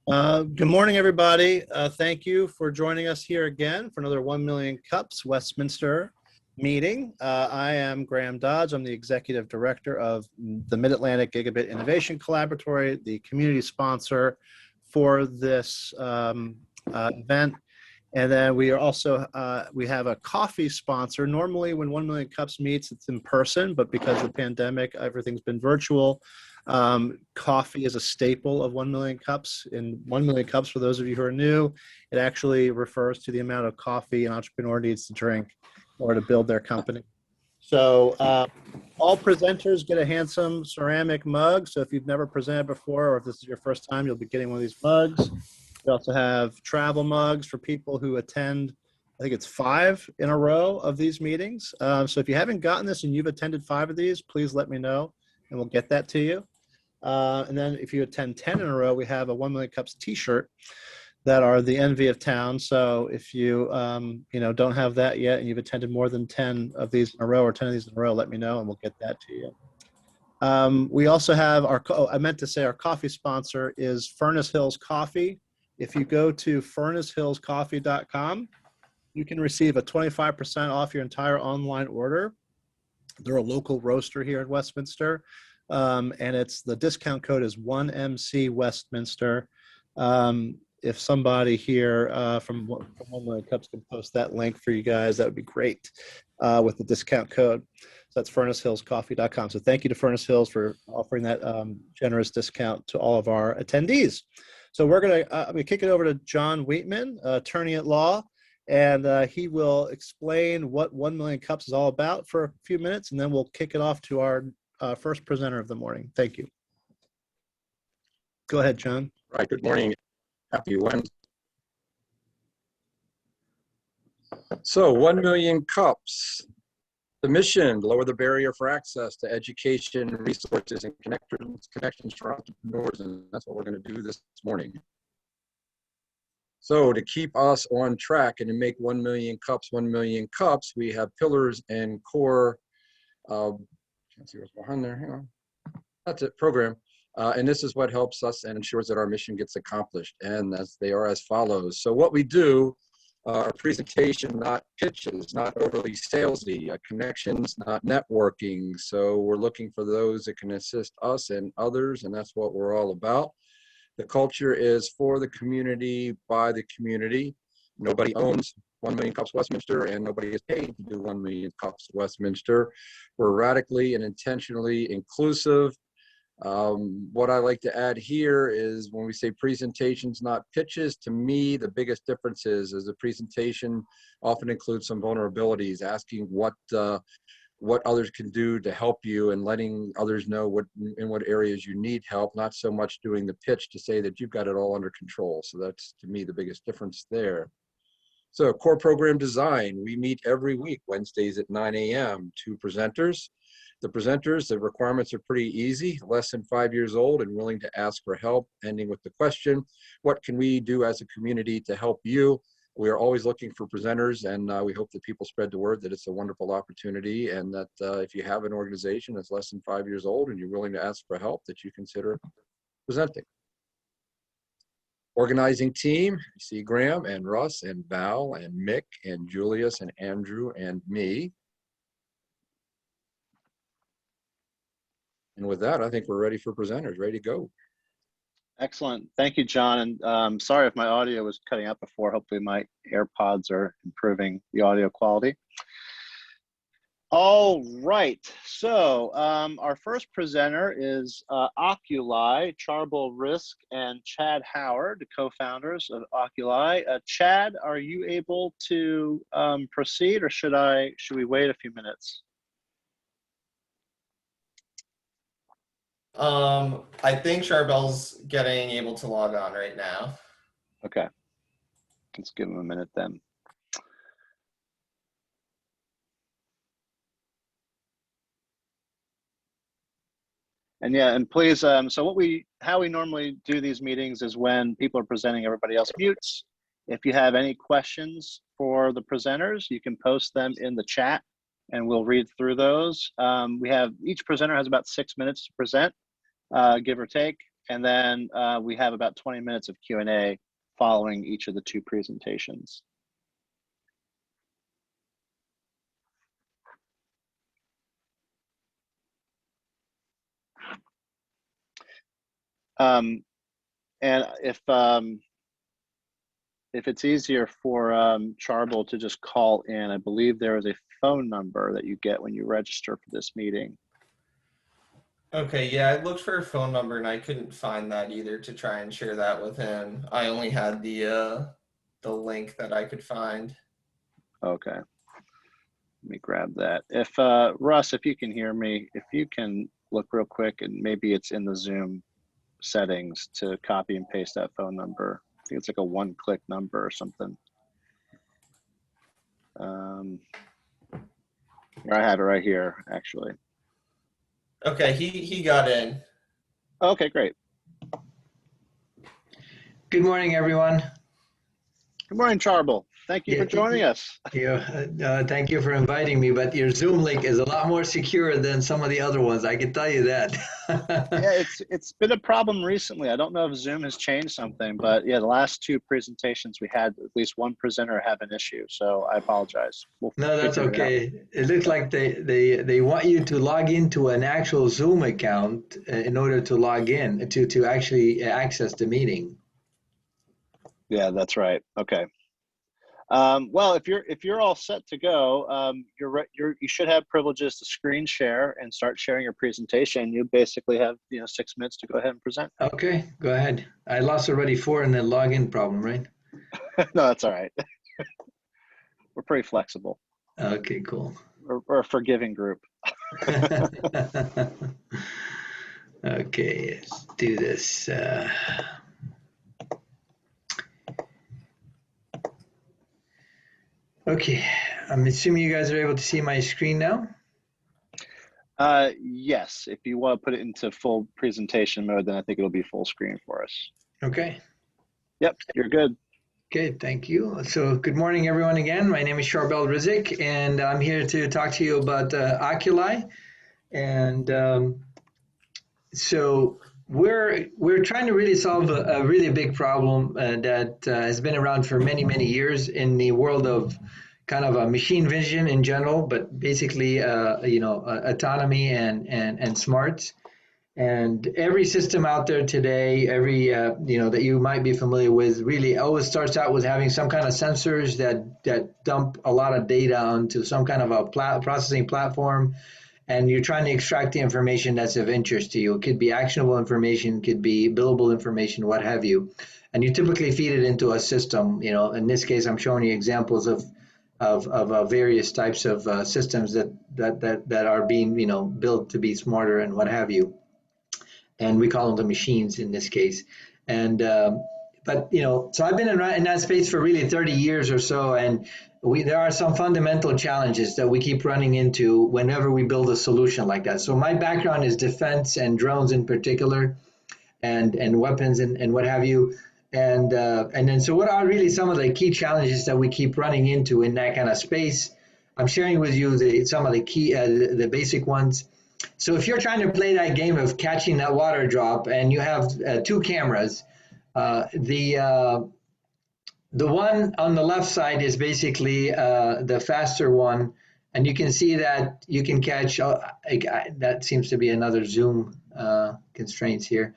Good morning, everybody. Thank you for joining us here again for another 1 Million Cups Westminster meeting. I am Graham Dodge. I'm the Executive Director of the Mid-Atlantic Gigabit Innovation Collaboratory, the community sponsor for this event. And then we are also, we have a coffee sponsor. Normally when 1 Million Cups meets, it's in person, but because of the pandemic, everything's been virtual. Coffee is a staple of 1 Million Cups. In 1 Million Cups, for those of you who are new, it actually refers to the amount of coffee an entrepreneur needs to drink in order to build their company. So all presenters get a handsome ceramic mug. So if you've never presented before, or if this is your first time, you'll be getting one of these mugs. We also have travel mugs for people who attend, I think it's 5 in a row of these meetings. So if you haven't gotten this and you've attended 5 of these, please let me know and we'll get that to you. And then if you attend 10 in a row, we have a 1 Million Cups t-shirt that are the envy of town. So if you don't have that yet and you've attended more than 10 of these in a row or 10 of these in a row, let me know and we'll get that to you. We also have our coffee sponsor is Furnace Hills Coffee. If you go to furnacehillscoffee.com, you can receive a 25% off your entire online order. They're a local roaster here in Westminster. And the discount code is 1MC Westminster. If somebody here from 1 Million Cups can post that link for you guys, that would be great with the discount code. So that's furnacehillscoffee.com. So thank you to Furnace Hills for offering that generous discount to all of our attendees. So we're going to kick it over to John Wheatman, attorney at law, and he will explain what 1 Million Cups is all about for a few minutes, and then we'll kick it off to our first presenter of the morning. Thank you. Go ahead, John. Right. Good morning. Happy Wednesday. So 1 Million Cups. The mission: lower the barrier for access to education, resources, and connections for entrepreneurs. And that's what we're going to do this morning. So to keep us on track and to make 1 Million Cups 1 Million Cups, we have pillars and core, can't see what's behind there, hang on. That's it, program. And this is what helps us and ensures that our mission gets accomplished. And they are as follows. So what we do, our presentation, not pitches, not overly salesy, connections, not networking. So we're looking for those that can assist us and others, and that's what we're all about. The culture is for the community, by the community. Nobody owns 1 Million Cups Westminster, and nobody is paid to do 1 Million Cups Westminster. We're radically and intentionally inclusive. What I like to add here is when we say presentations, not pitches, to me, the biggest difference is a presentation often includes some vulnerabilities, asking what others can do to help you and letting others know in what areas you need help, not so much doing the pitch to say that you've got it all under control. So that's, to me, the biggest difference there. So core program design, we meet every week, Wednesdays at 9 a.m., 2 presenters. The requirements are pretty easy, less than 5 years old and willing to ask for help, ending with the question, what can we do as a community to help you? We are always looking for presenters, and we hope that people spread the word that it's a wonderful opportunity, and that if you have an organization that's less than 5 years old and you're willing to ask for help, that you consider presenting. Organizing team, you see Graham and Russ and Val and Mick and Julius and Andrew and me. And with that, I think we're ready for presenters, ready to go. Excellent. Thank you, John. And sorry if my audio was cutting out before. Hopefully my AirPods are improving the audio quality. All right. So our first presenter is Oculi, Charbel Risk, and Chad Howard, the co-founders of Oculi. Chad, are you able to proceed, or should we wait a few minutes? I think Charbel's getting able to log on right now. Okay. Let's give him a minute then. And yeah, and please, so how we normally do these meetings is when people are presenting, everybody else mutes. If you have any questions for the presenters, you can post them in the chat and we'll read through those. Each presenter has about 6 minutes to present, give or take. And then we have about 20 minutes of Q&A following each of the two presentations. And if it's easier for Charbel to just call in, I believe there is a phone number that you get when you register for this meeting. Okay, yeah, I looked for a phone number and I couldn't find that either to try and share that with him. I only had the link that I could find. Okay. Let me grab that. If Russ, if you can hear me, if you can look real quick, and maybe it's in the Zoom settings to copy and paste that phone number. I think it's like a one-click number or something. I have it right here, actually. Okay, he got in. Okay, great. Good morning, everyone. Good morning, Charbel. Thank you for joining us. Thank you for inviting me, but your Zoom link is a lot more secure than some of the other ones. I can tell you that. Yeah, it's been a problem recently. I don't know if Zoom has changed something, but yeah, the last two presentations we had at least one presenter have an issue, so I apologize. No, that's okay. It looks like they want you to log into an actual Zoom account in order to log in to actually access the meeting. Yeah, that's right. Okay. Well, if you're all set to go, you should have privileges to screen share and start sharing your presentation. You basically have 6 minutes to go ahead and present. Okay, go ahead. I lost already 4 in the login problem, right? No, that's all right. We're pretty flexible. Okay, cool. We're a forgiving group. Okay, let's do this. Okay, I'm assuming you guys are able to see my screen now. Yes, if you want to put it into full presentation mode, then I think it'll be full screen for us. Okay. Yep, you're good. Okay, thank you. So good morning, everyone again. My name is Charbel Rizik, and I'm here to talk to you about Oculi. And so we're trying to really solve a really big problem that has been around for many, many years in the world of kind of a machine vision in general, but basically, autonomy and smarts. And every system out there today, every that you might be familiar with, really always starts out with having some kind of sensors that dump a lot of data onto some kind of a processing platform, and you're trying to extract the information that's of interest to you. It could be actionable information, could be billable information, what have you. And you typically feed it into a system. In this case, I'm showing you examples of various types of systems that are being built to be smarter and what have you. And we call them the machines in this case. And so I've been in that space for really 30 years or so, and there are some fundamental challenges that we keep running into whenever we build a solution like that. So my background is defense and drones in particular, and weapons and what have you. And then so what are really some of the key challenges that we keep running into in that kind of space? I'm sharing with you some of the key, the basic ones. So if you're trying to play that game of catching that water drop and you have 2 cameras, the one on the left side is basically the faster one, and you can see that you can catch, that seems to be another zoom constraints here.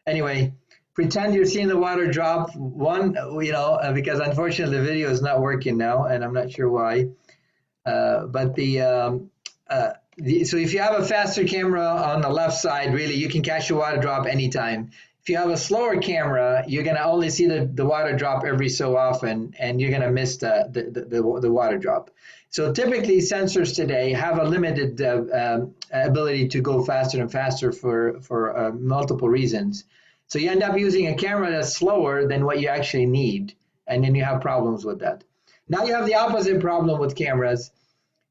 Anyway, pretend you're seeing the water drop because unfortunately the video is not working now, and I'm not sure why. So if you have a faster camera on the left side, really, you can catch the water drop anytime. If you have a slower camera, you're going to only see the water drop every so often, and you're going to miss the water drop. So typically, sensors today have a limited ability to go faster and faster for multiple reasons. So you end up using a camera that's slower than what you actually need, and then you have problems with that. Now you have the opposite problem with cameras,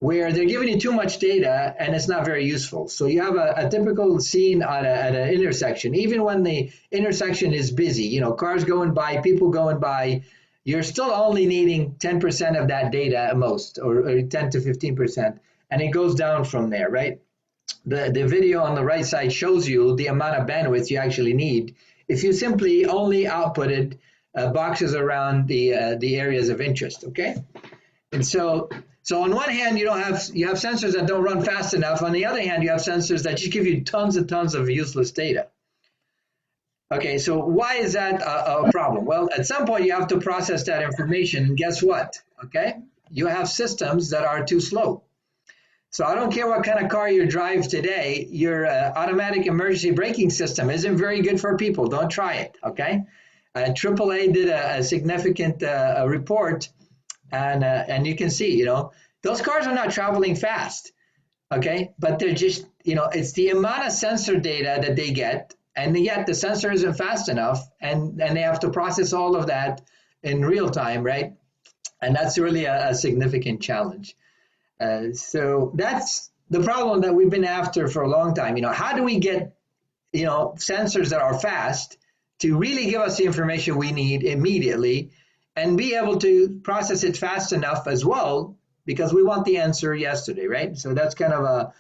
where they're giving you too much data and it's not very useful. So you have a typical scene at an intersection. Even when the intersection is busy, cars going by, people going by, you're still only needing 10% of that data at most, or 10 to 15%, and it goes down from there, right? the video on the right side shows you the amount of bandwidth you actually need if you simply only outputted boxes around the areas of interest, okay? And so on one hand, you have sensors that don't run fast enough. On the other hand, you have sensors that just give you tons and tons of useless data. Okay, so why is that a problem? Well, at some point you have to process that information, and guess what? Okay, you have systems that are too slow. So I don't care what kind of car you drive today, your automatic emergency braking system isn't very good for people. Don't try it, okay? AAA did a significant report, and you can see, those cars are not traveling fast, okay? But they're just, it's the amount of sensor data that they get, and yet the sensor isn't fast enough, and they have to process all of that in real time, right? And that's really a significant challenge. So that's the problem that we've been after for a long time. How do we get, sensors that are fast to really give us the information we need immediately and be able to process it fast enough as well, because we want the answer yesterday, right? So that's kind of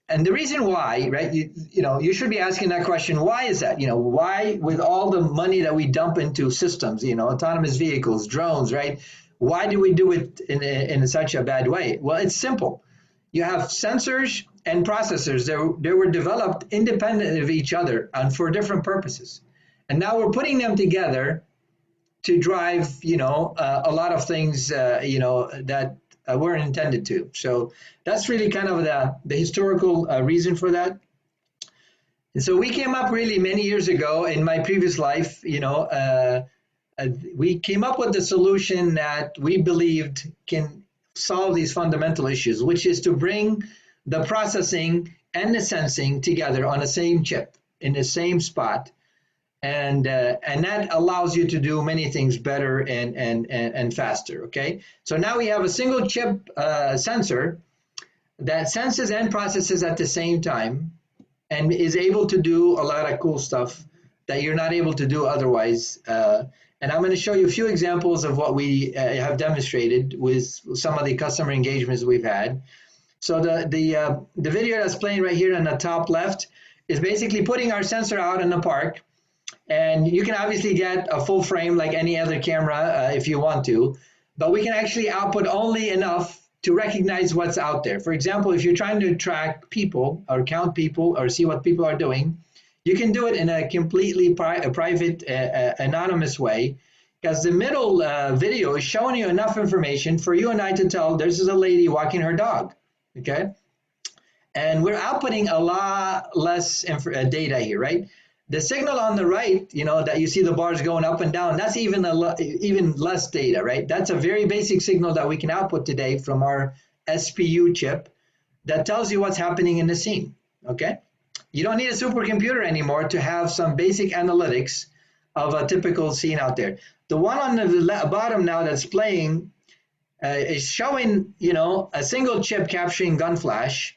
and the reason why, right, you should be asking that question, why is that? Why, with all the money that we dump into systems, autonomous vehicles, drones, right? Why do we do it in such a bad way? Well, it's simple. You have sensors and processors that were developed independent of each other and for different purposes. And now we're putting them together to drive, a lot of things, that weren't intended to. So that's really kind of the historical reason for that. And so we came up really many years ago in my previous life, we came up with the solution that we believed can solve these fundamental issues, which is to bring the processing and the sensing together on the same chip in the same spot. And that allows you to do many things better and faster, okay? So now we have a single chip sensor that senses and processes at the same time and is able to do a lot of cool stuff that you're not able to do otherwise. And I'm going to show you a few examples of what we have demonstrated with some of the customer engagements we've had. So the video that's playing right here in the top left is basically putting our sensor out in the park. And you can obviously get a full frame like any other camera if you want to, but we can actually output only enough to recognize what's out there. For example, if you're trying to track people or count people or see what people are doing, you can do it in a completely private, anonymous way, because the middle video is showing you enough information for you and I to tell this is a lady walking her dog, okay? And we're outputting a lot less data here, right? The signal on the right, that you see the bars going up and down, that's even less data, right? That's a very basic signal that we can output today from our SPU chip that tells you what's happening in the scene, okay? You don't need a supercomputer anymore to have some basic analytics of a typical scene out there. The one on the bottom now that's playing is showing, a single chip capturing gun flash.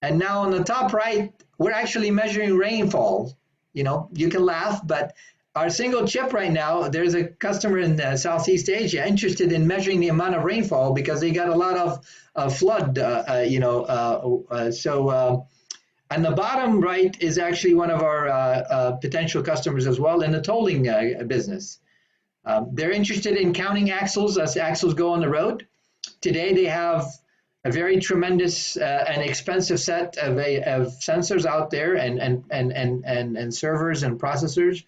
And now on the top right, we're actually measuring rainfall. You can laugh, but our single chip right now, there's a customer in Southeast Asia interested in measuring the amount of rainfall because they got a lot of flood, on the bottom right is actually one of our potential customers as well in the tolling business. They're interested in counting axles as axles go on the road. Today they have a very tremendous and expensive set of sensors out there and servers and processors.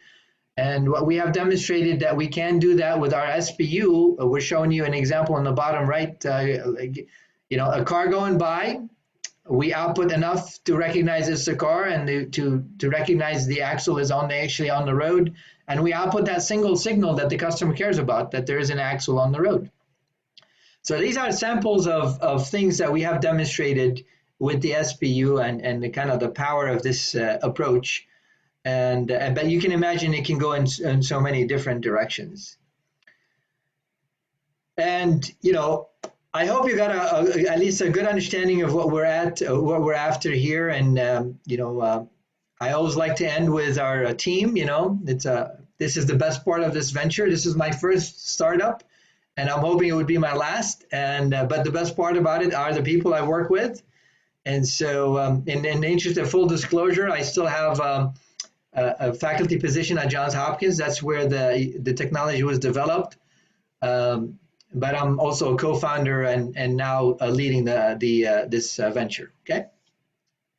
And what we have demonstrated that we can do that with our SPU. We're showing you an example on the bottom right. A car going by, we output enough to recognize it's a car and to recognize the axle is actually on the road. And we output that single signal that the customer cares about, that there is an axle on the road. So these are samples of things that we have demonstrated with the SPU and the kind of the power of this approach. But you can imagine it can go in so many different directions. And, I hope you got at least a good understanding of what we're after here. And, I always like to end with our team, this is the best part of this venture. This is my first startup. And I'm hoping it would be my last. But the best part about it are the people I work with. And so in the interest of full disclosure, I still have a faculty position at Johns Hopkins. That's where the technology was developed. But I'm also a co-founder and now leading this venture. Okay.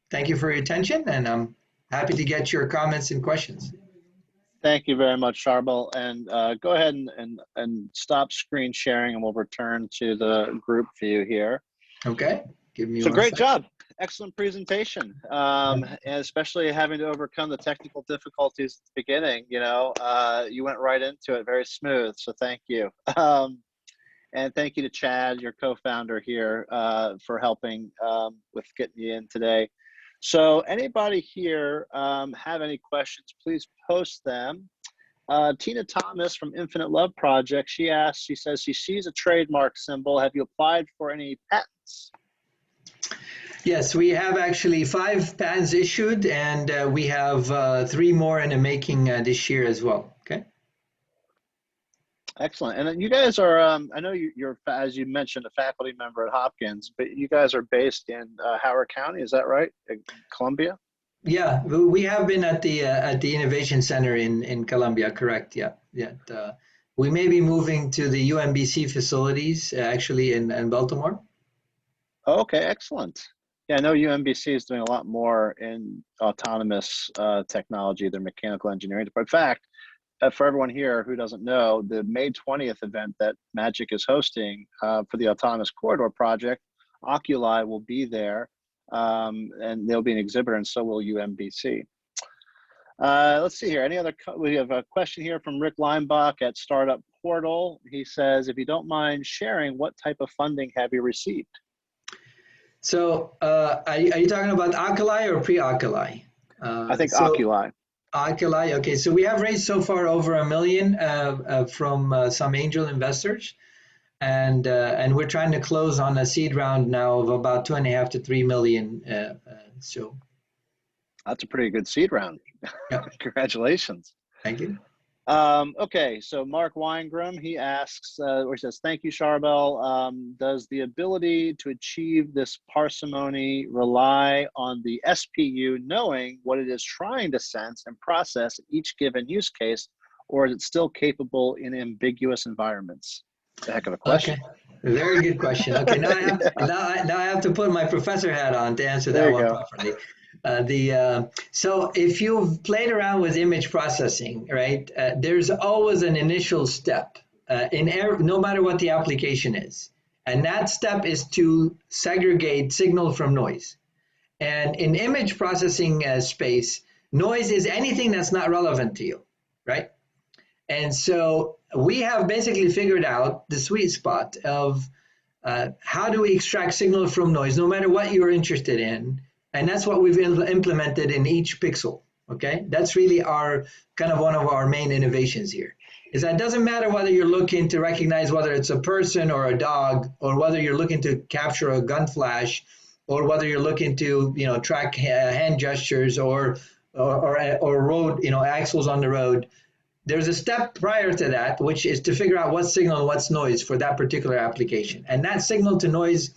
Thank you for your attention, and I'm happy to get your comments and questions. Thank you very much, Charbel. And go ahead and stop screen sharing, and we'll return to the group view here. Okay. Give me So one great second. job. Excellent presentation. And especially having to overcome the technical difficulties at the beginning, you went right into it very smooth. So thank you. And thank you to Chad, your co-founder here, for helping with getting you in today. So anybody here have any questions, please post them. Tina Thomas from Infinite Love Project, she says she sees a trademark symbol. Have you applied for any patents? Yes, we have actually 5 patents issued, and we have 3 more in the making this year as well. Okay. Excellent. And then you guys are, I know you're, as you mentioned, a faculty member at Hopkins, but you guys are based in Howard County, is that right? In Columbia? Yeah, we have been at the Innovation Center in Columbia, correct? Yeah. We may be moving to the UMBC facilities actually in Baltimore. Okay, excellent. Yeah, I know UMBC is doing a lot more in autonomous technology than mechanical engineering. But in fact, for everyone here who doesn't know, the May 20th event that Magic is hosting for the Autonomous Corridor Project, Oculi will be there, and they'll be an exhibitor, and so will UMBC. Let's see here. We have a question here from Rick Leinbach at Startup Portal. He says, if you don't mind sharing, what type of funding have you received? So are you talking about Oculi or pre-Oculi? I think Oculi. Oculi, okay. So we have raised so far over $1 million from some angel investors. And we're trying to close on a seed round now of about 2.5 to 3 million. So that's a pretty good seed round. Yeah. Congratulations. Thank you. Okay, so Mark Weingram, he asks, or he says, thank you, Charbel. Does the ability to achieve this parsimony rely on the SPU knowing what it is trying to sense and process each given use case, or is it still capable in ambiguous environments? It's a heck of a question. Okay, very good question. Okay, now I have to put my professor hat on to answer that one properly. So if you've played around with image processing, right, there's always an initial step no matter what the application is. And that step is to segregate signal from noise. And in image processing space, noise is anything that's not relevant to you, right? And so we have basically figured out the sweet spot of how do we extract signal from noise, no matter what you're interested in. And that's what we've implemented in each pixel, okay? That's really our kind of one of our main innovations here, is that it doesn't matter whether you're looking to recognize whether it's a person or a dog, or whether you're looking to capture a gun flash, or whether you're looking to, track hand gestures or road, axles on the road. There's a step prior to that, which is to figure out what's signal and what's noise for that particular application. And that signal to noise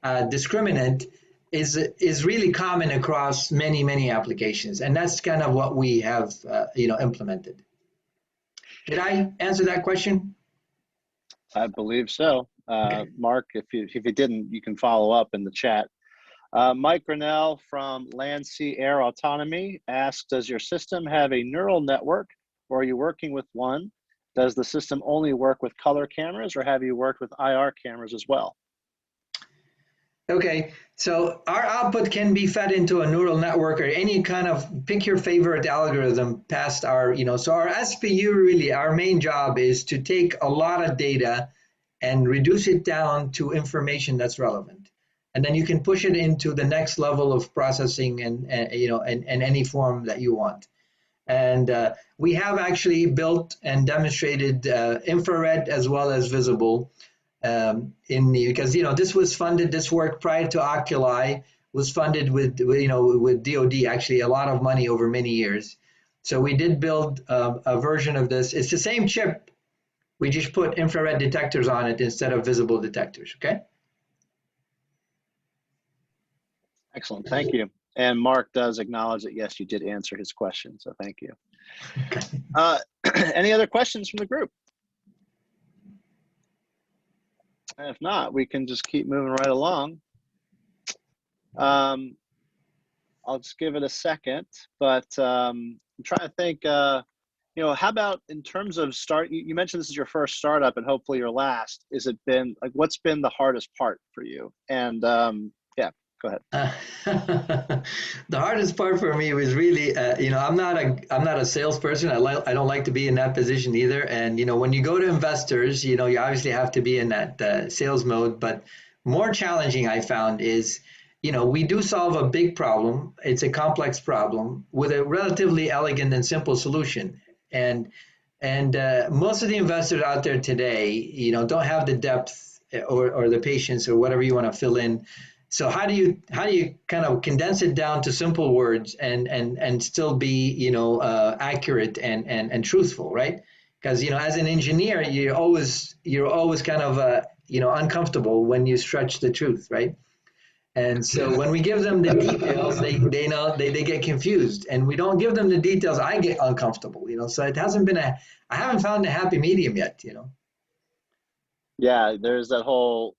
discriminant is really common across many, many applications. And that's kind of what we have, implemented. Did I answer that question? I believe so. Okay. Mark, if you didn't, you can follow up in the chat. Mike Grinnell from Land, Sea, Air Autonomy asks, does your system have a neural network, or are you working with one? Does the system only work with color cameras, or have you worked with IR cameras as well? Okay, so our output can be fed into a neural network or any kind of pick your favorite algorithm past our, so our SPU really, our main job is to take a lot of data and reduce it down to information that's relevant. And then you can push it into the next level of processing and in any form that you want. And we have actually built and demonstrated infrared as well as visible because this work prior to Oculi was funded with DoD, actually a lot of money over many years. So we did build a version of this. It's the same chip. We just put infrared detectors on it instead of visible detectors. Okay. Excellent. Thank you. And Mark does acknowledge that, yes, you did answer his question. So thank you. Any other questions from the group? If not, we can just keep moving right along. I'll just give it a second, but I'm trying to think, how about in terms of you mentioned this is your first startup and hopefully your last. What's been the hardest part for you? And yeah, go ahead. The hardest part for me was really, I'm not a salesperson. I don't like to be in that position either. And when you go to investors, you obviously have to be in that sales mode. But more challenging, I found, is we do solve a big problem. It's a complex problem with a relatively elegant and simple solution. And most of the investors out there today, don't have the depth or the patience or whatever you want to fill in. So how do you kind of condense it down to simple words and still be accurate and truthful, right? Because as an engineer, you're always kind of uncomfortable when you stretch the truth, right? And so when we give them the details, they get confused, and we don't give them the details. I get uncomfortable, So it hasn't been I haven't found a happy medium yet, Yeah, there's that whole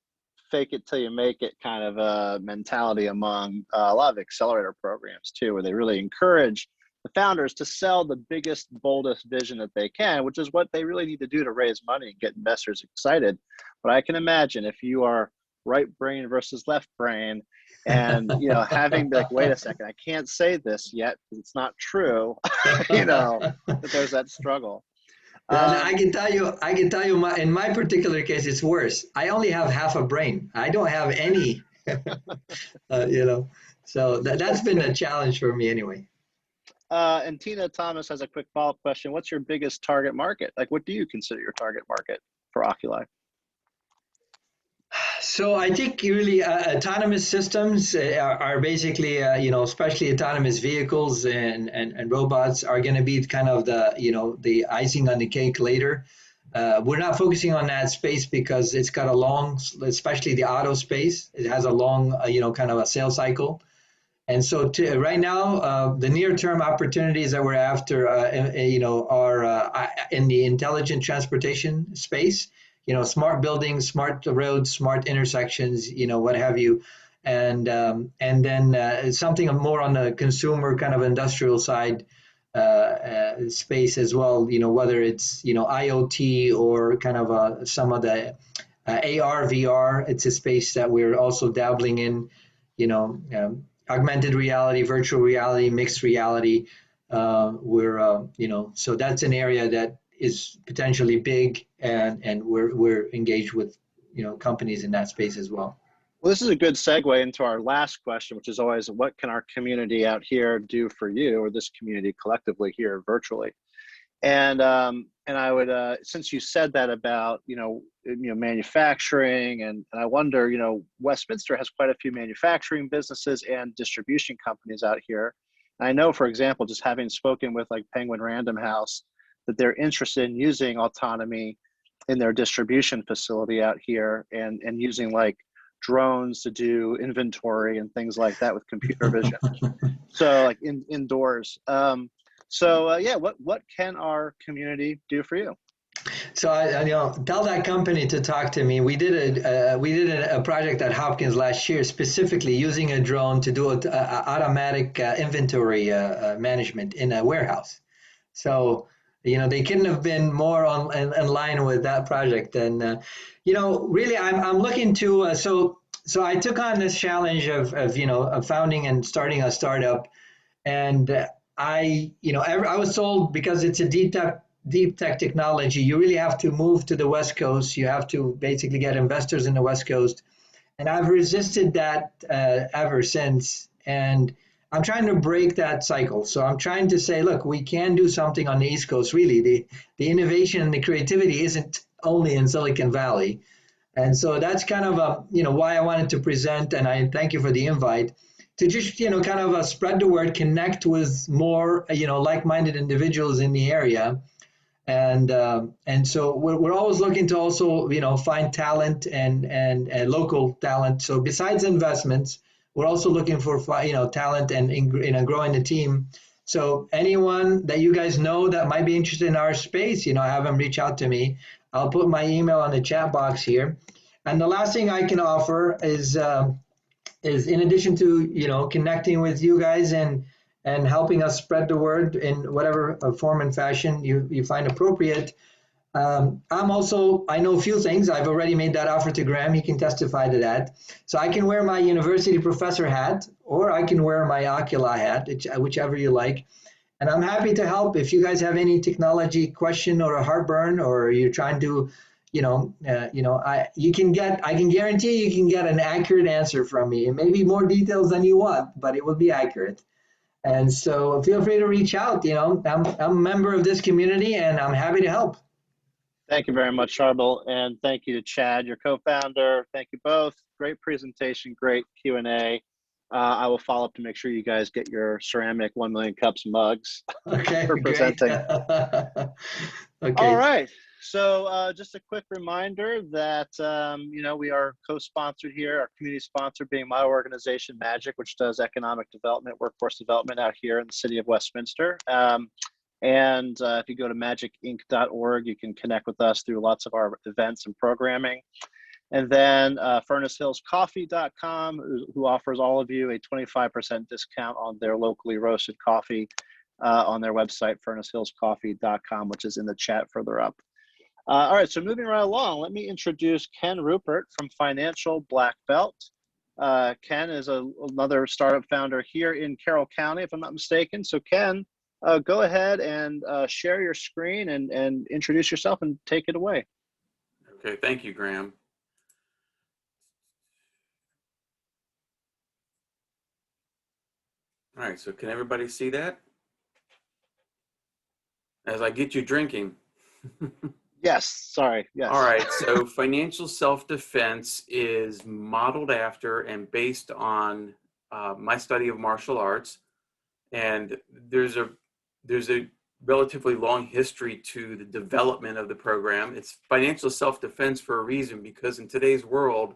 fake it till you make it kind of a mentality among a lot of accelerator programs too, where they really encourage the founders to sell the biggest, boldest vision that they can, which is what they really need to do to raise money and get investors excited. But I can imagine if you are right brain versus left brain and having to be like, wait a second, I can't say this yet because it's not true, that there's that struggle. I can tell you, in my particular case, it's worse. I only have half a brain. I don't have any, so that's been a challenge for me anyway. And Tina Thomas has a quick follow-up question. What's your biggest target market? Like, what do you consider your target market for Oculi? So I think really autonomous systems are basically, especially autonomous vehicles and robots are going to be kind of the icing on the cake later. We're not focusing on that space because it's got a long, especially the auto space, it has a long, kind of a sales cycle. And so right now, the near-term opportunities that we're after, are in the intelligent transportation space. Smart buildings, smart roads, smart intersections, what have you. And then something more on the consumer kind of industrial side space as well, whether it's, IoT or kind of some of the AR, VR. It's a space that we're also dabbling in, augmented reality, virtual reality, mixed reality. So that's an area that is potentially big, and we're engaged with companies in that space as well. Well, this is a good segue into our last question, which is always, what can our community out here do for you, or this community collectively here virtually? And I would, since you said that about manufacturing, and I wonder, Westminster has quite a few manufacturing businesses and distribution companies out here. And I know, for example, just having spoken with like Penguin Random House, that they're interested in using autonomy in their distribution facility out here, and using like drones to do inventory and things like that with computer vision. So like indoors. Yeah, what can our community do for you? So I tell that company to talk to me. We did a project at Hopkins last year, specifically using a drone to do automatic inventory management in a warehouse. So they couldn't have been more in line with that project. And really, I'm looking to so I took on this challenge of founding and starting a startup, and I was told, because it's a deep tech technology, you really have to move to the West Coast. You have to basically get investors in the West Coast. And I've resisted that ever since. And I'm trying to break that cycle. So I'm trying to say, look, we can do something on the East Coast. Really, the innovation and the creativity isn't only in Silicon Valley. And so that's kind of why I wanted to present. And I thank you for the invite, to just kind of spread the word, connect with more like-minded individuals in the area. And so we're always looking to also find talent and local talent. So besides investments, we're also looking for talent and growing the team. So anyone that you guys know that might be interested in our space, have them reach out to me. I'll put my email on the chat box here. And the last thing I can offer is in addition to connecting with you guys and helping us spread the word in whatever form and fashion you find appropriate. I know a few things. I've already made that offer to Graham. He can testify to that. So I can wear my university professor hat, or I can wear my Oculi hat, whichever you like. And I'm happy to help if you guys have any technology question or a heartburn, or you're trying to, I can guarantee you can get an accurate answer from me. It may be more details than you want, but it will be accurate. And so feel free to reach out. I'm a member of this community, and I'm happy to help. Thank you very much, Charbel, and thank you to Chad, your co-founder. Thank you both. Great presentation, great Q&A. I will follow up to make sure you guys get your ceramic 1 million cups mugs for presenting. Okay. All right. So just a quick reminder that, we are co-sponsored here, our community sponsor being my organization, Magic, which does economic development, workforce development out here in the city of Westminster. And if you go to magicinc.org, you can connect with us through lots of our events and programming. And then furnacehillscoffee.com, who offers all of you a 25% discount on their locally roasted coffee on their website, furnacehillscoffee.com, which is in the chat further up. All right, so moving right along, let me introduce Ken Rupert from Financial Black Belt. Ken is another startup founder here in Carroll County, if I'm not mistaken. So Ken, go ahead and share your screen and introduce yourself and take it away. Okay, thank you, Graham. All right, so can everybody see that? As I get you drinking. Yes, sorry, yes. All right, so financial self-defense is modeled after and based on my study of martial arts. And there's a relatively long history to the development of the program. It's financial self-defense for a reason, because in today's world,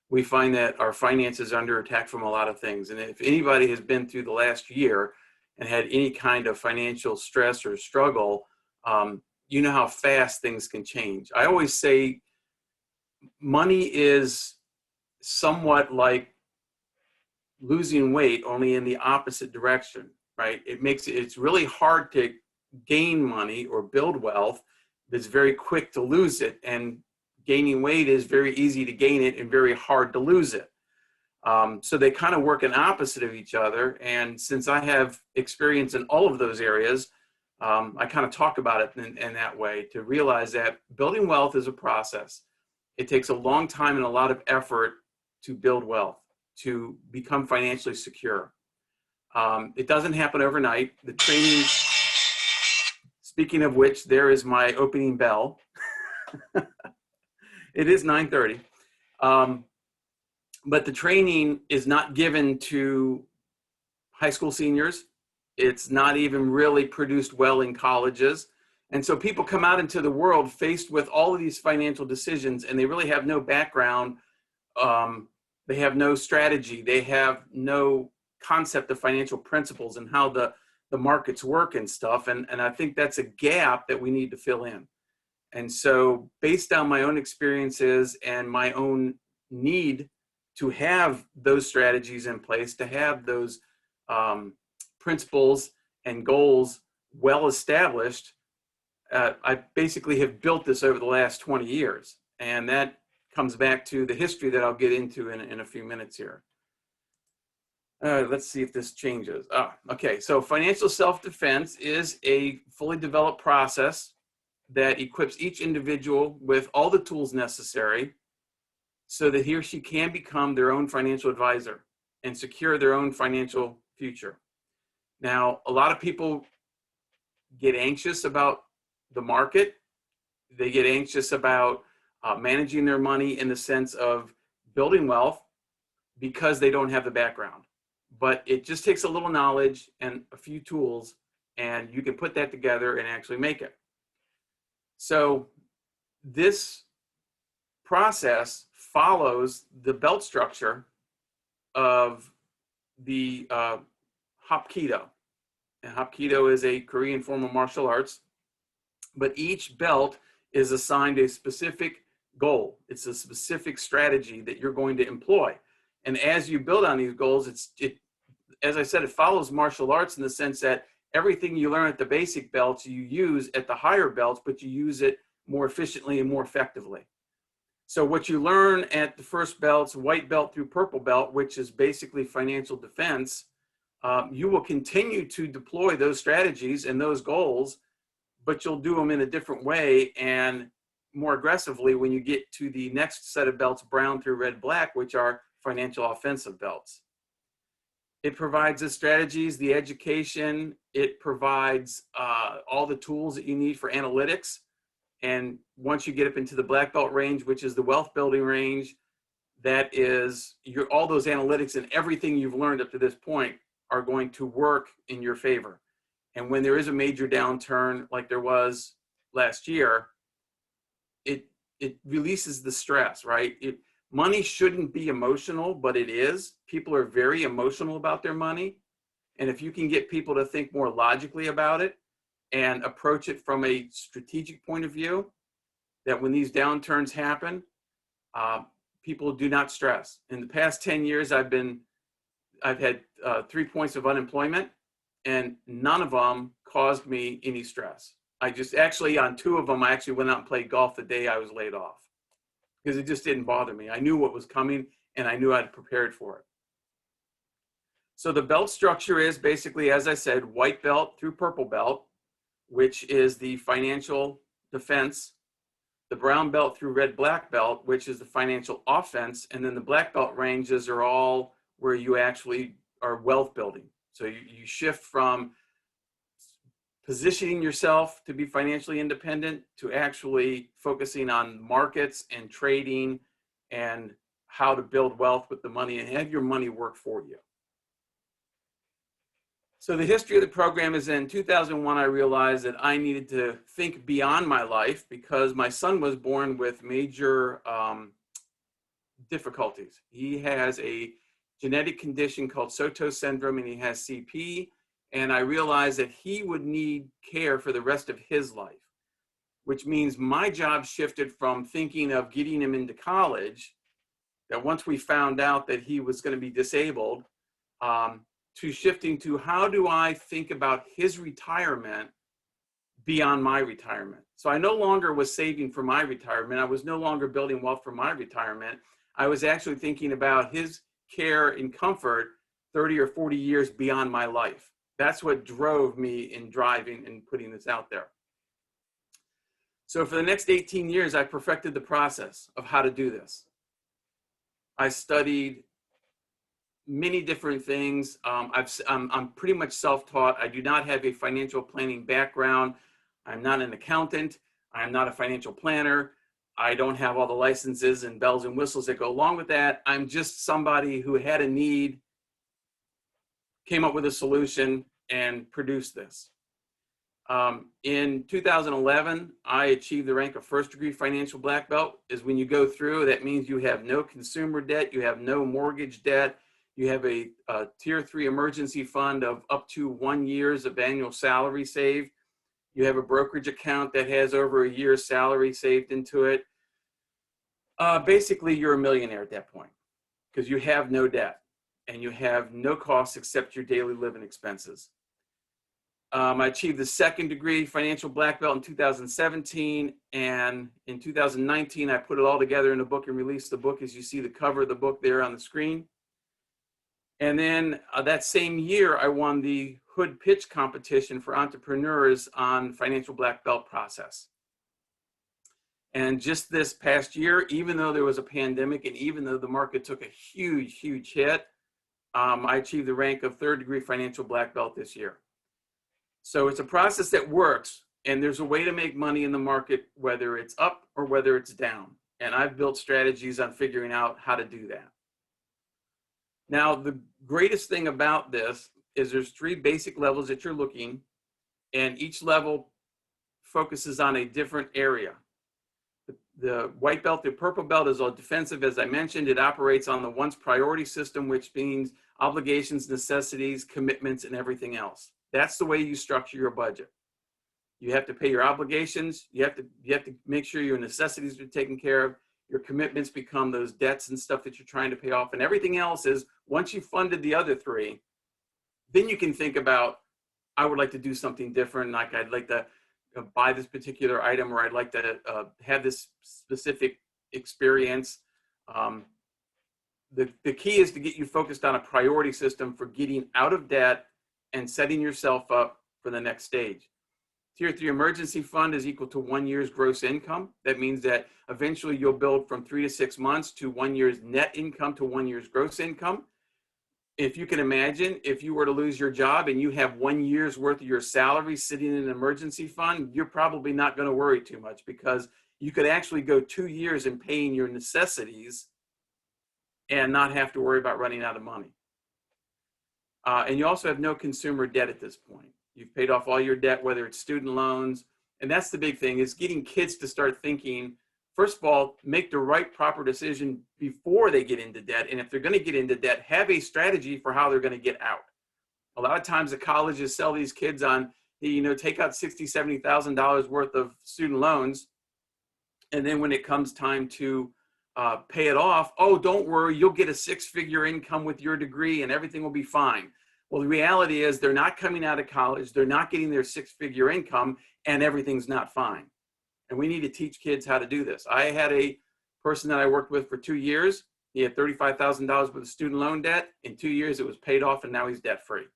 we find that our finances are under attack from a lot of things. And if anybody has been through the last year and had any kind of financial stress or struggle, you know how fast things can change. I always say money is somewhat like losing weight, only in the opposite direction, right? It's really hard to gain money or build wealth. It's very quick to lose it, and gaining weight is very easy to gain it and very hard to lose it. So they kind of work in opposite of each other. And since I have experience in all of those areas, I kind of talk about it in that way, to realize that building wealth is a process. It takes a long time and a lot of effort to build wealth, to become financially secure. It doesn't happen overnight. The training, speaking of which, there is my opening bell. It is 9:30. But the training is not given to high school seniors. It's not even really produced well in colleges. And so people come out into the world faced with all of these financial decisions, and they really have no background. They have no strategy. They have no concept of financial principles and how the markets work and stuff. And I think that's a gap that we need to fill in. And so based on my own experiences and my own need to have those strategies in place, to have those principles and goals well established, I basically have built this over the last 20 years. And that comes back to the history that I'll get into in a few minutes here. Let's see if this changes. Okay, so financial self-defense is a fully developed process that equips each individual with all the tools necessary so that he or she can become their own financial advisor and secure their own financial future. Now, a lot of people get anxious about the market. They get anxious about managing their money in the sense of building wealth because they don't have the background. But it just takes a little knowledge and a few tools, and you can put that together and actually make it. So this process follows the belt structure of the Hapkido. And Hapkido is a Korean form of martial arts, but each belt is assigned a specific goal. It's a specific strategy that you're going to employ. And as you build on these goals, as I said, it follows martial arts in the sense that everything you learn at the basic belts, you use at the higher belts, but you use it more efficiently and more effectively. So what you learn at the first belts, white belt through purple belt, which is basically financial defense, you will continue to deploy those strategies and those goals, but you'll do them in a different way and more aggressively when you get to the next set of belts, brown through red, black, which are financial offensive belts. It provides the strategies, the education. It provides all the tools that you need for analytics. And once you get up into the black belt range, which is the wealth building range, that is all those analytics and everything you've learned up to this point are going to work in your favor. And when there is a major downturn like there was last year, it releases the stress, right? Money shouldn't be emotional, but it is. People are very emotional about their money. And if you can get people to think more logically about it and approach it from a strategic point of view, that when these downturns happen, people do not stress. In the past 10 years, I've had 3 points of unemployment, and none of them caused me any stress. Actually on 2 of them, I actually went out and played golf the day I was laid off because it just didn't bother me. I knew what was coming and I knew I'd prepared for it. So the belt structure is basically, as I said, white belt through purple belt, which is the financial defense, the brown belt through red, black belt, which is the financial offense. And then the black belt ranges are all where you actually are wealth building. So you shift from positioning yourself to be financially independent to actually focusing on markets and trading and how to build wealth with the money and have your money work for you. So the history of the program is in 2001, I realized that I needed to think beyond my life because my son was born with major difficulties. He has a genetic condition called Soto syndrome and he has CP. And I realized that he would need care for the rest of his life, which means my job shifted from thinking of getting him into college, that once we found out that he was going to be disabled, to shifting to how do I think about his retirement beyond my retirement. So I no longer was saving for my retirement. I was no longer building wealth for my retirement. I was actually thinking about his care and comfort 30 or 40 years beyond my life. That's what drove me in driving and putting this out there. So for the next 18 years, I perfected the process of how to do this. I studied many different things. I'm pretty much self-taught. I do not have a financial planning background. I'm not an accountant. I'm not a financial planner. I don't have all the licenses and bells and whistles that go along with that. I'm just somebody who had a need, came up with a solution, and produced this. In 2011, I achieved the rank of first degree financial black belt. Is when you go through, that means you have no consumer debt, you have no mortgage debt, you have a tier 3 emergency fund of up to 1 year's of annual salary saved. You have a brokerage account that has over a year's salary saved into it. Basically, you're a millionaire at that point because you have no debt and you have no costs except your daily living expenses. I achieved the second degree financial black belt in 2017, and in 2019, I put it all together in a book and released the book as you see the cover of the book there on the screen. And then that same year, I won the Hood Pitch competition for entrepreneurs on financial black belt process. And just this past year, even though there was a pandemic and even though the market took a huge, huge hit, I achieved the rank of third degree financial black belt this year. So it's a process that works, and there's a way to make money in the market, whether it's up or whether it's down. And I've built strategies on figuring out how to do that. Now, the greatest thing about this is there's 3 basic levels that you're looking, and each level focuses on a different area. The white belt to purple belt is all defensive. As I mentioned, it operates on the once priority system, which means obligations, necessities, commitments, and everything else. That's the way you structure your budget. You have to pay your obligations. You have to make sure your necessities are taken care of. Your commitments become those debts and stuff that you're trying to pay off. And everything else is, once you've funded the other three, then you can think about, I would like to do something different. Like I'd like to buy this particular item, or I'd like to have this specific experience. The key is to get you focused on a priority system for getting out of debt and setting yourself up for the next stage. Tier 3 emergency fund is equal to 1 year's gross income. That means that eventually you'll build from 3 to 6 months to 1 year's net income to 1 year's gross income. If you can imagine, if you were to lose your job and you have 1 year's worth of your salary sitting in an emergency fund, you're probably not going to worry too much, because you could actually go 2 years in paying your necessities and not have to worry about running out of money. And you also have no consumer debt at this point. You've paid off all your debt, whether it's student loans. And that's the big thing, is getting kids to start thinking, first of all, make the right proper decision before they get into debt. And if they're going to get into debt, have a strategy for how they're going to get out. A lot of times the colleges sell these kids on, you know, take out $60,000, $70,000 worth of student loans. And then when it comes time to pay it off, oh, don't worry, you'll get a 6-figure income with your degree and everything will be fine. Well, the reality is they're not coming out of college, they're not getting their 6-figure income, and everything's not fine. And we need to teach kids how to do this. I had a person that I worked with for 2 years. He had $35,000 worth of student loan debt. In 2 years, it was paid off, and now he's debt free.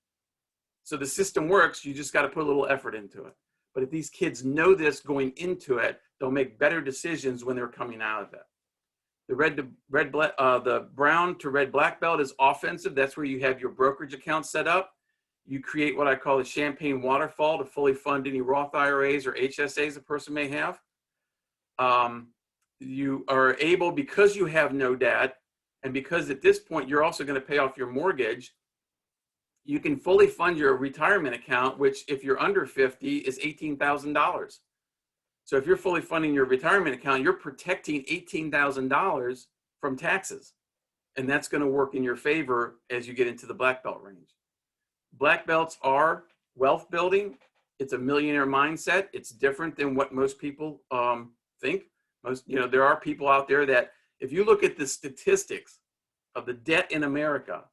So the system works. You just got to put a little effort into it. But if these kids know this going into it, they'll make better decisions when they're coming out of it. The brown to red black belt is offensive. That's where you have your brokerage account set up. You create what I call a champagne waterfall to fully fund any Roth IRAs or HSAs a person may have. You are able, because you have no debt, and because at this point you're also going to pay off your mortgage, you can fully fund your retirement account, which if you're under 50 is $18,000. So if you're fully funding your retirement account, you're protecting $18,000 from taxes. And that's going to work in your favor as you get into the black belt range. Black belts are wealth building. It's a millionaire mindset. It's different than what most people think. There are people out there that, if you look at the statistics of the debt in America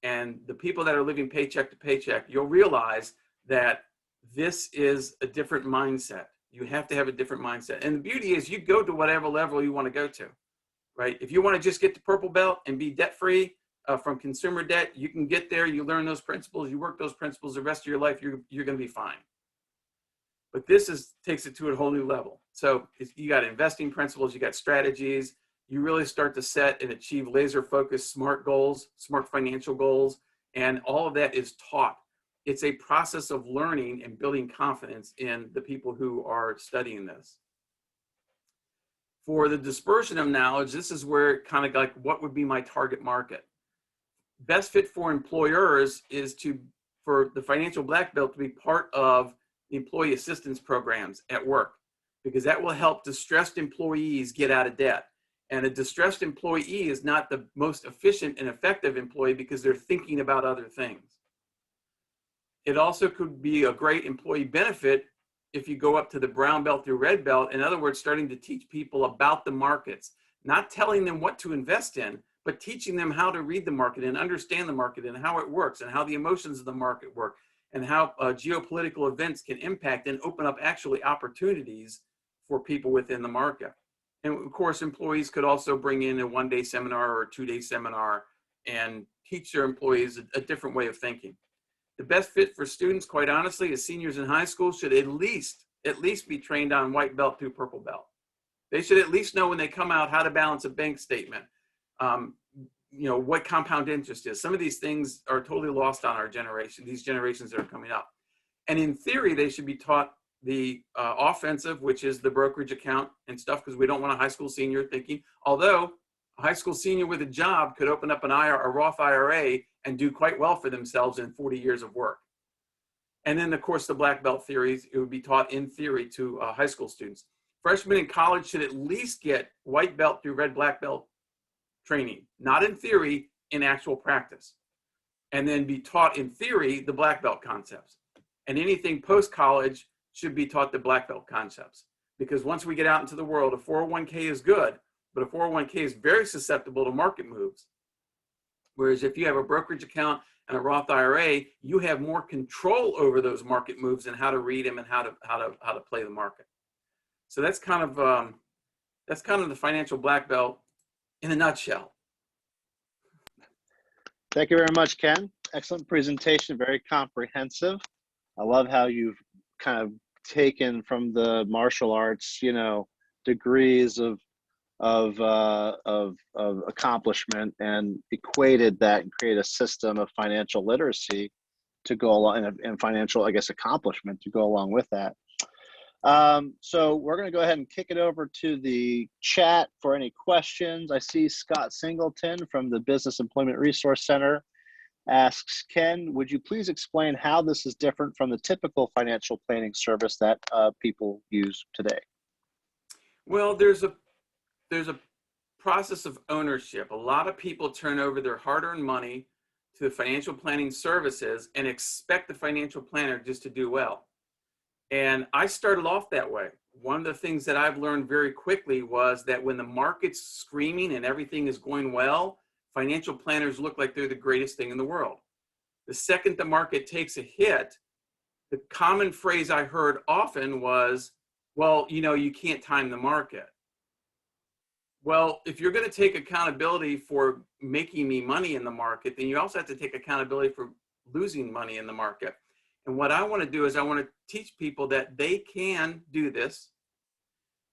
and the people that are living paycheck to paycheck, you'll realize that this is a different mindset. You have to have a different mindset. And the beauty is, you go to whatever level you want to go to, right? If you want to just get to purple belt and be debt-free from consumer debt, you can get there. You learn those principles. You work those principles the rest of your life. You're going to be fine. But this takes it to a whole new level. So you got investing principles. You got strategies. You really start to set and achieve laser-focused SMART goals, SMART financial goals, and all of that is taught. It's a process of learning and building confidence in the people who are studying this. For the dispersion of knowledge, this is where kind of like, what would be my target market? Best fit for employers is for the financial black belt to be part of the employee assistance programs at work, because that will help distressed employees get out of debt. And a distressed employee is not the most efficient and effective employee because they're thinking about other things. It also could be a great employee benefit if you go up to the brown belt through red belt. In other words, starting to teach people about the markets, not telling them what to invest in, but teaching them how to read the market and understand the market and how it works and how the emotions of the market work and how geopolitical events can impact and open up actually opportunities for people within the market. And of course, employees could also bring in a 1-day seminar or a 2-day seminar and teach their employees a different way of thinking. The best fit for students, quite honestly, is seniors in high school should at least be trained on white belt through purple belt. They should at least know when they come out how to balance a bank statement, what compound interest is. Some of these things are totally lost on our generation, these generations that are coming up. And in theory, they should be taught the offensive, which is the brokerage account and stuff, because we don't want a high school senior thinking, although a high school senior with a job could open up a Roth IRA and do quite well for themselves in 40 years of work. And then, of course, the black belt theories, it would be taught in theory to high school students. Freshmen in college should at least get white belt through red black belt training, not in theory, in actual practice, and then be taught in theory the black belt concepts. And anything post-college should be taught the black belt concepts, because once we get out into the world, a 401k is good, but a 401k is very susceptible to market moves. Whereas if you have a brokerage account and a Roth IRA, you have more control over those market moves and how to read them and how to play the market. So that's kind of the financial black belt in a nutshell. Thank you very much, Ken. Excellent presentation, very comprehensive. I love how you've kind of taken from the martial arts, degrees of accomplishment and equated that and create a system of financial literacy to go along and financial, I guess, accomplishment to go along with that. So we're going to go ahead and kick it over to the chat for any questions. I see Scott Singleton from the Business Employment Resource Center asks, Ken, would you please explain how this is different from the typical financial planning service that people use today? Well, there's a process of ownership. A lot of people turn over their hard-earned money to the financial planning services and expect the financial planner just to do well. And I started off that way. One of the things that I've learned very quickly was that when the market's screaming and everything is going well, financial planners look like they're the greatest thing in the world. The second the market takes a hit, the common phrase I heard often was, well, you can't time the market. Well, if you're going to take accountability for making me money in the market, then you also have to take accountability for losing money in the market. And what I want to do is I want to teach people that they can do this,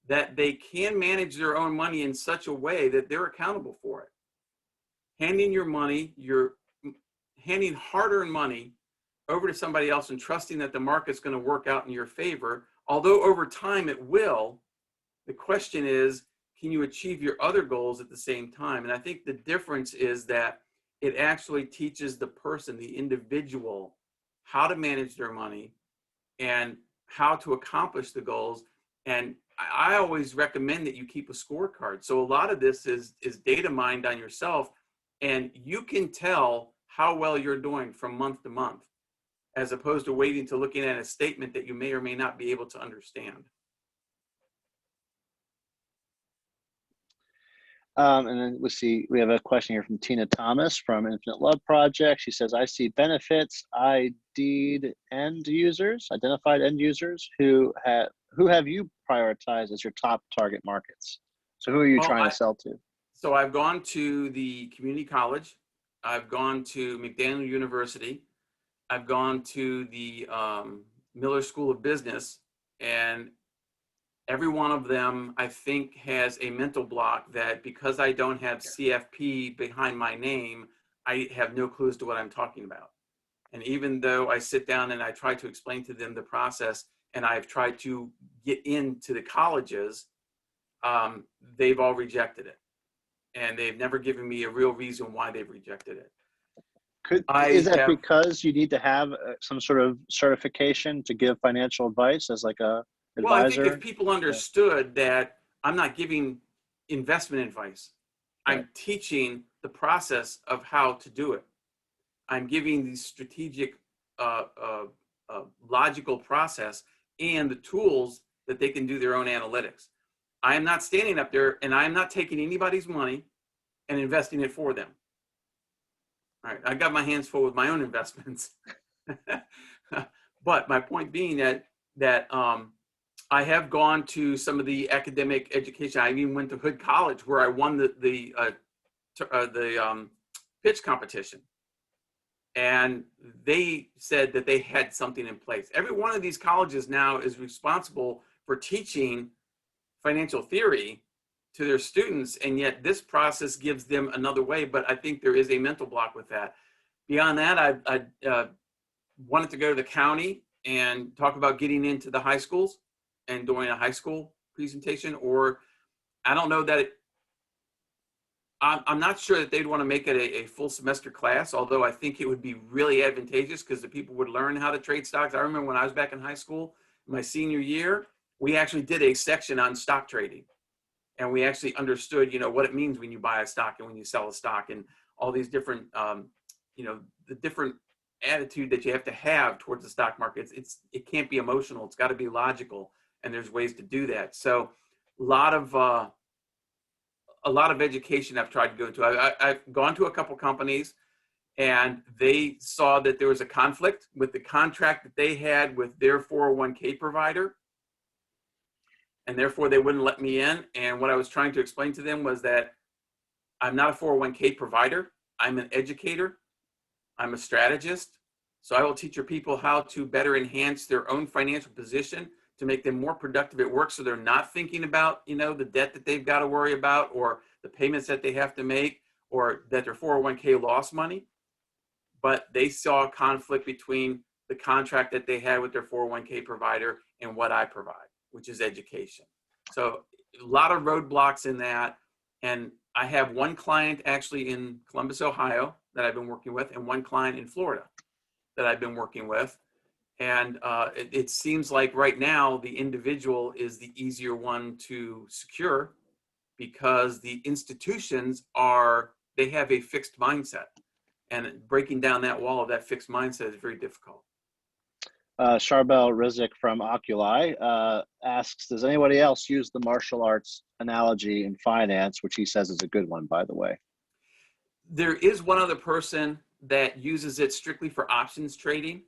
that they can manage their own money in such a way that they're accountable for it. Handing your money, handing hard-earned money over to somebody else and trusting that the market's going to work out in your favor, although over time it will, the question is, can you achieve your other goals at the same time? And I think the difference is that it actually teaches the person, the individual, how to manage their money and how to accomplish the goals. And I always recommend that you keep a scorecard. So a lot of this is data mined on yourself, and you can tell how well you're doing from month to month, as opposed to waiting to looking at a statement that you may or may not be able to understand. And then we have a question here from Tina Thomas from Infinite Love Project. She says, I see benefits, identified end users, who have you prioritized as your top target markets? So who are you trying to sell to? So I've gone to the community college. I've gone to McDaniel University. I've gone to the Miller School of Business, and every one of them, I think, has a mental block that because I don't have CFP behind my name, I have no clue as to what I'm talking about. And even though I sit down and I try to explain to them the process, and I've tried to get into the colleges, they've all rejected it. And they've never given me a real reason why they've rejected it. Is that because you need to have some sort of certification to give financial advice as like a advisor? Well, I think if people understood that I'm not giving investment advice, right. I'm teaching the process of how to do it. I'm giving the strategic, logical process and the tools that they can do their own analytics. I am not standing up there and I'm not taking anybody's money and investing it for them. All right, I got my hands full with my own investments. But my point being that I have gone to some of the academic education. I even went to Hood College where I won the pitch competition. And they said that they had something in place. Every one of these colleges now is responsible for teaching financial theory to their students, and yet this process gives them another way. But I think there is a mental block with that. Beyond that, I wanted to go to the county and talk about getting into the high schools and doing a high school presentation, or I don't know that I'm not sure that they'd want to make it a full semester class, although I think it would be really advantageous because the people would learn how to trade stocks. I remember when I was back in high school, my senior year, we actually did a section on stock trading. And we actually understood, what it means when you buy a stock and when you sell a stock, and all these different, the different attitude that you have to have towards the stock market. It can't be emotional. It's got to be logical, and there's ways to do that. So a lot of education I've tried to go into. I've gone to a couple companies, and they saw that there was a conflict with the contract that they had with their 401k provider, and therefore they wouldn't let me in. And what I was trying to explain to them was that I'm not a 401k provider. I'm an educator. I'm a strategist. So I will teach your people how to better enhance their own financial position to make them more productive at work, so they're not thinking about, the debt that they've got to worry about, or the payments that they have to make, or that their 401k lost money. But they saw a conflict between the contract that they had with their 401k provider and what I provide, which is education. So a lot of roadblocks in that. And I have one client actually in Columbus, Ohio that I've been working with, and one client in Florida that I've been working with. And it seems like right now the individual is the easier one to secure, because the institutions they have a fixed mindset, and breaking down that wall of that fixed mindset is very difficult. Charbel Rizik from Oculi asks, does anybody else use the martial arts analogy in finance, which he says is a good one, by the way? There is one other person that uses it strictly for options trading.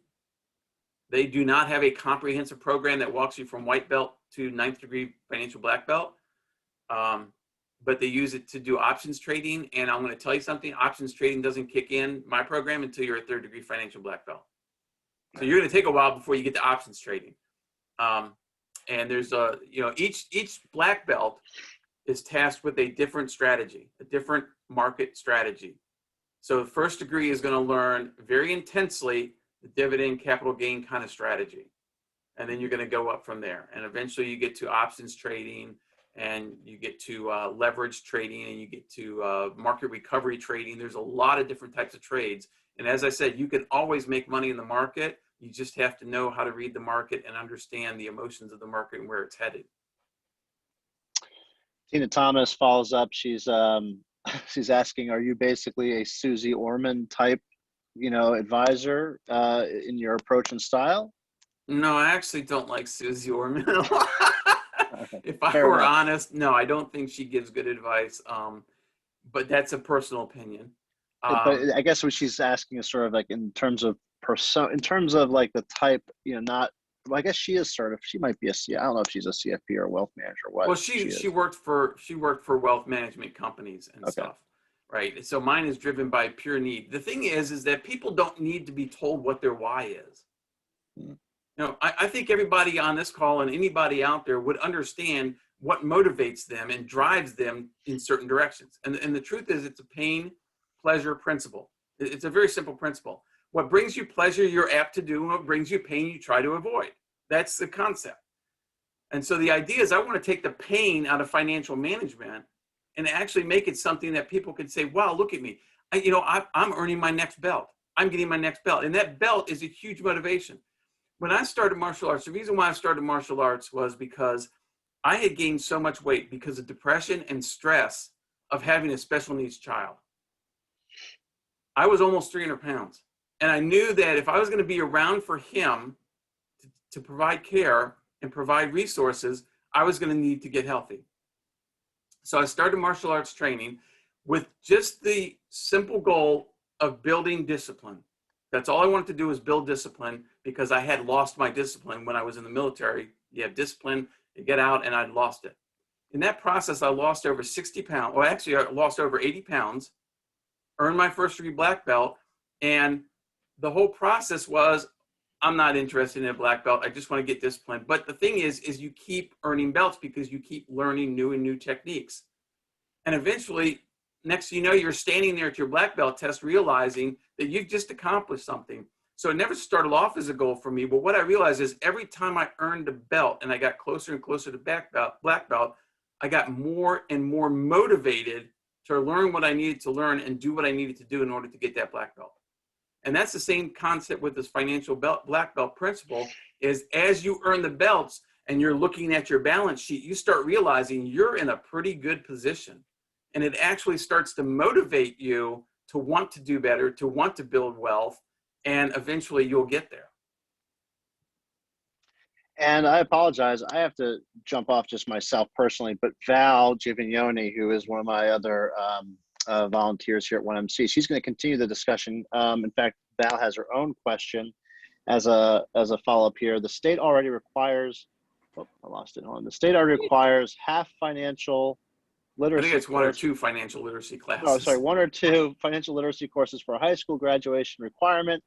They do not have a comprehensive program that walks you from white belt to 9th degree financial black belt. But they use it to do options trading. And I'm going to tell you something, options trading doesn't kick in my program until you're a 3rd degree financial black belt. So you're going to take a while before you get to options trading. And there's each black belt is tasked with a different strategy, a different market strategy. So the 1st degree is going to learn very intensely the dividend capital gain kind of strategy. And then you're going to go up from there. And eventually you get to options trading, and you get to leverage trading, and you get to market recovery trading. There's a lot of different types of trades. And as I said, you can always make money in the market. You just have to know how to read the market and understand the emotions of the market and where it's headed. Tina Thomas follows up. She's asking, are you basically a Susie Orman type, advisor in your approach and style? No, I actually don't like Susie Orman a lot. If I Fair were enough. honest, no, I don't think she gives good advice. But that's a personal opinion. But I guess what she's asking is sort of like in terms of like the type, not. Well, I guess she is sort of. She might be I don't know if she's a CFP or a wealth manager. Or what? Well, she worked for wealth management companies and stuff, right? So mine is driven by pure need. The thing is that people don't need to be told what their why is. I think everybody on this call and anybody out there would understand what motivates them and drives them in certain directions. And the truth is, it's a pain, pleasure principle. It's a very simple principle. What brings you pleasure, you're apt to do, and what brings you pain, you try to avoid. That's the concept. And so the idea is I want to take the pain out of financial management and actually make it something that people can say, wow, look at me. I'm earning my next belt. I'm getting my next belt. And that belt is a huge motivation. When I started martial arts, the reason why I started martial arts was because I had gained so much weight because of depression and stress of having a special needs child. I was almost 300 pounds. And I knew that if I was going to be around for him to provide care and provide resources, I was going to need to get healthy. So I started martial arts training with just the simple goal of building discipline. That's all I wanted to do was build discipline, because I had lost my discipline when I was in the military. You have discipline, you get out, and I'd lost it. In that process, I lost over 60 pounds. Well, actually, I lost over 80 pounds, earned my 1st degree black belt, and the whole process was, I'm not interested in a black belt. I just want to get disciplined. But the thing is you keep earning belts because you keep learning new techniques. And eventually, next thing you know, you're standing there at your black belt test realizing that you've just accomplished something. So it never started off as a goal for me. But what I realized is every time I earned a belt and I got closer and closer to black belt, I got more and more motivated to learn what I needed to learn and do what I needed to do in order to get that black belt. And that's the same concept with this financial black belt principle, is as you earn the belts, and you're looking at your balance sheet, you start realizing you're in a pretty good position. And it actually starts to motivate you to want to do better, to want to build wealth, and eventually you'll get there. And I apologize, I have to jump off just myself personally, but Val Givignoni, who is one of my other volunteers here at 1MC, she's going to continue the discussion. In fact, Val has her own question as a follow-up here. The state already requires, oh, I lost it. Hold on. The state already requires half financial literacy. I think it's one or two financial literacy classes. Oh, sorry, 1 or 2 financial literacy courses for a high school graduation requirement.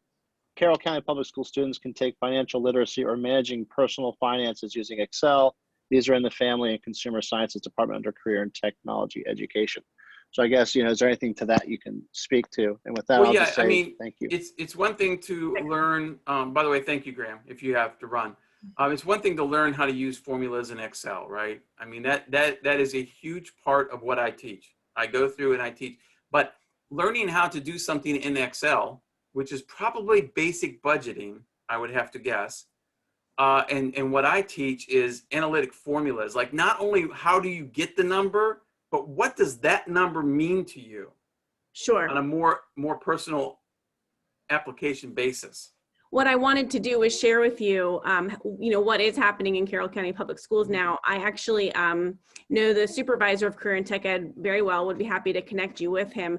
Carroll County Public School students can take financial literacy or managing personal finances using Excel. These are in the Family and Consumer Sciences Department under Career and Technology Education. So I guess, is there anything to that you can speak to? And with that, Well, I'll yeah, just say thank you. It's one thing to learn, by the way, thank you, Graham, if you have to run. It's one thing to learn how to use formulas in Excel, right? I mean, that is a huge part of what I teach. I go through and I teach, but learning how to do something in Excel, which is probably basic budgeting, I would have to guess. And what I teach is analytic formulas, like not only how do you get the number, but what does that number mean to you? Sure. On a more personal application basis. What I wanted to do was share with you, what is happening in Carroll County Public Schools now. I actually know the supervisor of Career and Tech Ed very well, would be happy to connect you with him.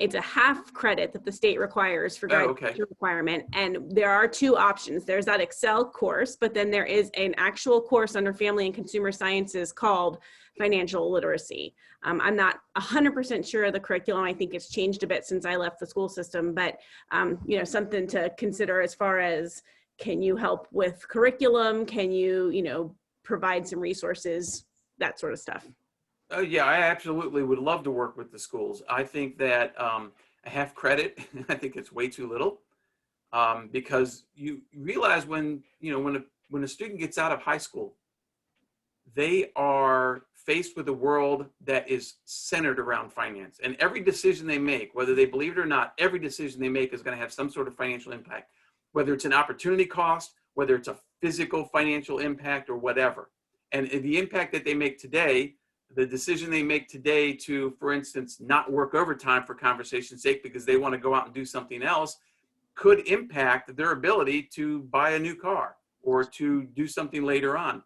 It's a half credit that the state requires for graduation requirement. And there are 2 options. There's that Excel course, but then there is an actual course under Family and Consumer Sciences called financial literacy. I'm not 100% sure of the curriculum. I think it's changed a bit since I left the school system, but something to consider as far as, can you help with curriculum? Can you, provide some resources, that sort of stuff. Oh yeah, I absolutely would love to work with the schools. I think that a half credit, I think it's way too little, because you realize when a student gets out of high school, they are faced with a world that is centered around finance, and every decision they make, whether they believe it or not, every decision they make is going to have some sort of financial impact, whether it's an opportunity cost, whether it's a physical financial impact or whatever. And the impact that they make today, the decision they make today to, for instance, not work overtime for conversation's sake because they want to go out and do something else, could impact their ability to buy a new car or to do something later on.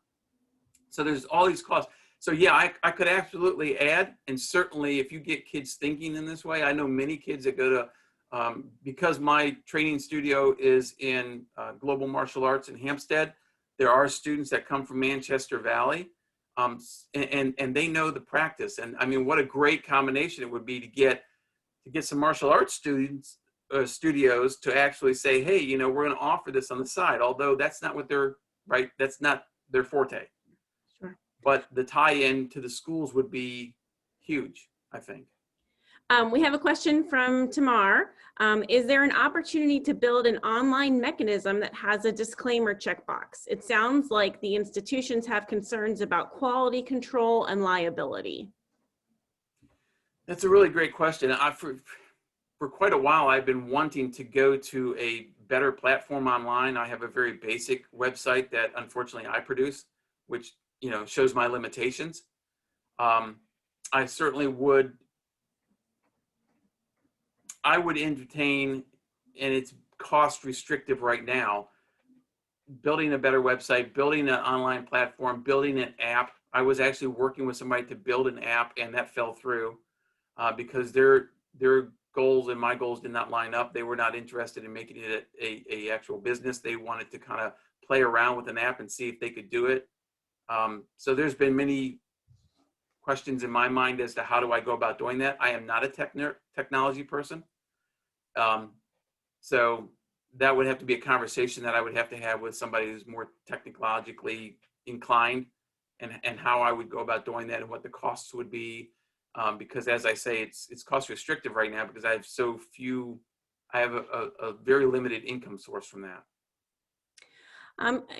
So there's all these costs. So yeah, I could absolutely add, and certainly if you get kids thinking in this way, I know many kids that go to, because my training studio is in global martial arts in Hampstead, there are students that come from Manchester Valley, and they know the practice. And I mean, what a great combination it would be to get some martial arts students, studios to actually say, hey, we're going to offer this on the side, although that's not what that's not their forte. But the tie-in to the schools would be huge, I think. We have a question from Tamar. Is there an opportunity to build an online mechanism that has a disclaimer checkbox? It sounds like the institutions have concerns about quality control and liability. That's a really great question. For quite a while, I've been wanting to go to a better platform online. I have a very basic website that unfortunately I produce, which shows my limitations. I certainly would entertain, and it's cost restrictive right now, building a better website, building an online platform, building an app. I was actually working with somebody to build an app, and that fell through because their goals and my goals did not line up. They were not interested in making it a actual business. They wanted to kind of play around with an app and see if they could do it. So there's been many questions in my mind as to how do I go about doing that. I am not a technology person. So that would have to be a conversation that I would have to have with somebody who's more technologically inclined, and how I would go about doing that and what the costs would be. Because as I say, it's cost restrictive right now because I have a very limited income source from that.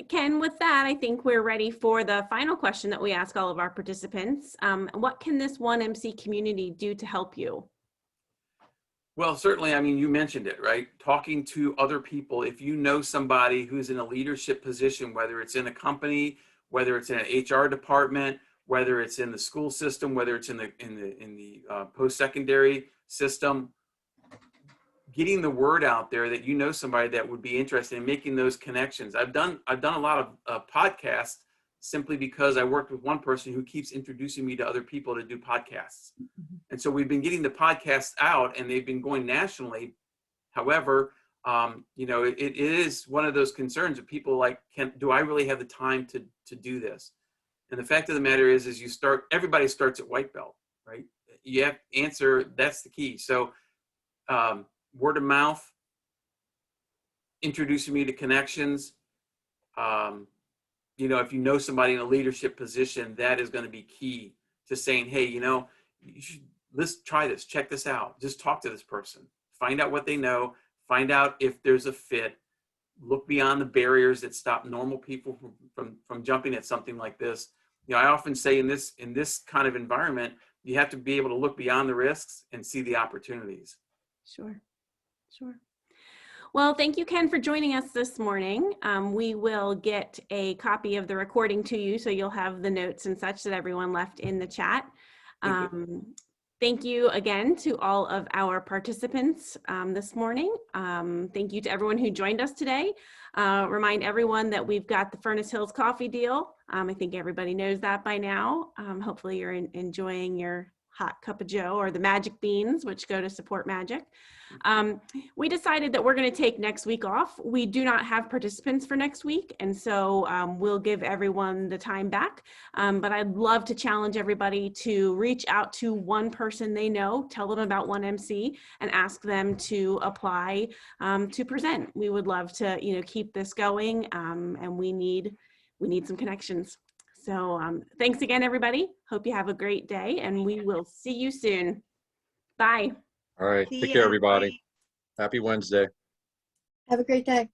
Ken, with that, I think we're ready for the final question that we ask all of our participants. What can this 1MC community do to help you? Well, certainly, I mean, you mentioned it, right? Talking to other people. If you know somebody who's in a leadership position, whether it's in a company, whether it's in an HR department, whether it's in the school system, whether it's in the post-secondary system. Getting the word out there that you know somebody that would be interested in making those connections. I've done a lot of podcasts simply because I worked with one person who keeps introducing me to other people to do podcasts. And so we've been getting the podcasts out and they've been going nationally. However, you know, it is one of those concerns of people like, do I really have the time to do this? And the fact of the matter is everybody starts at white belt, right? You have to answer, that's the key. So word of mouth, introducing me to connections. You know, if you know somebody in a leadership position, that is going to be key to saying, hey, you know, let's try this, check this out. Just talk to this person, find out what they know, find out if there's a fit, look beyond the barriers that stop normal people from jumping at something like this. You know, I often say in this kind of environment, you have to be able to look beyond the risks and see the opportunities. Sure. Well, thank you, Ken, for joining us this morning. We will get a copy of the recording to you, so you'll have the notes and such that everyone left in the chat. Thank you again to all of our participants this morning. Thank you to everyone who joined us today. Remind everyone that we've got the Furnace Hills coffee deal. I think everybody knows that by now. Hopefully you're enjoying your hot cup of joe or the magic beans, which go to support magic. We decided that we're going to take next week off. We do not have participants for next week, and so we'll give everyone the time back. But I'd love to challenge everybody to reach out to one person they know, tell them about 1MC, and ask them to apply to present. We would love to, you know, keep this going, and we need some connections. So thanks again, everybody. Hope you have a great day, and we will see you soon. Bye. All right. See Take ya. care, everybody. Happy Wednesday. Have a great day.